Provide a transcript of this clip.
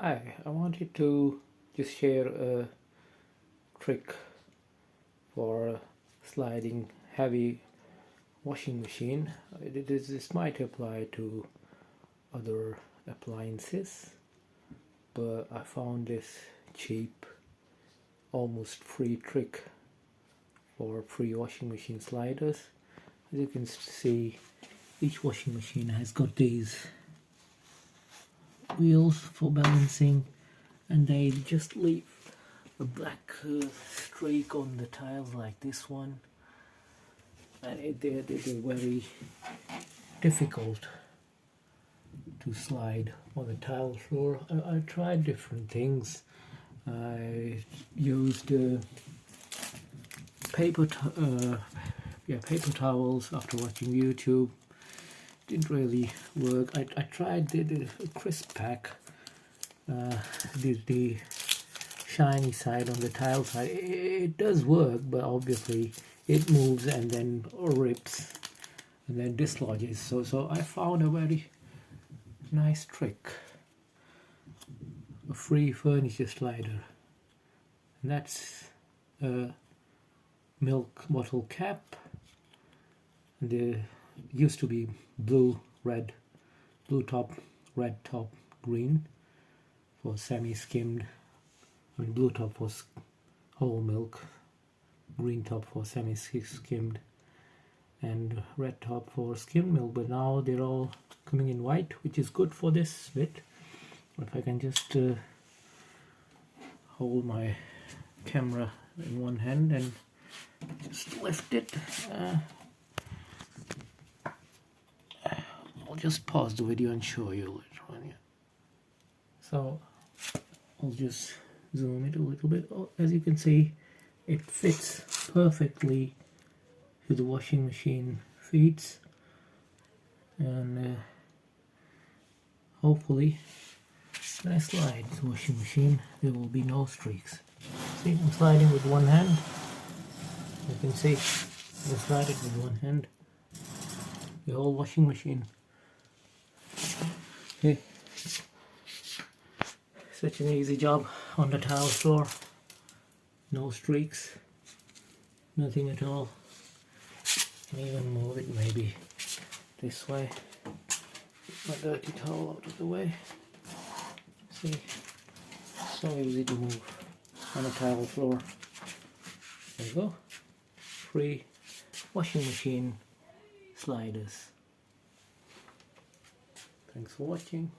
Hi, I wanted to just share a trick for sliding heavy washing machine. This might apply to other appliances, but I found this cheap, almost free trick for free washing machine sliders. As you can see, each washing machine has got these wheels for balancing, and they just leave a black streak on the tiles like this one, and they're very difficult to slide on the tile floor. I tried different things. I used paper towels after watching YouTube. Didn't really work. I tried the crisp pack, the shiny side on the tile side. It does work, but obviously it moves and then rips and then dislodges. So I found a very nice trick, a free furniture slider, and that's a milk bottle cap. And there used to be blue top, red top, green for semi-skimmed. I mean, blue top for whole milk, green top for semi-skimmed, and red top for skimmed milk. But now they're all coming in white, which is good for this bit. If I can just hold my camera in one hand and just lift it. I'll just pause the video and show you later on. Yeah. So I'll just zoom it a little bit. Oh, as you can see, it fits perfectly to the washing machine feet, and hopefully when I slide the washing machine there will be no streaks. See, I'm sliding with one hand. You can see I slide it with one hand, the whole washing machine. Okay. Such an easy job on the tile floor. No streaks, nothing at all. Can even move it maybe this way. My dirty towel out of the way. See, so easy to move on a tile floor. There you go. Free washing machine sliders. Thanks for watching.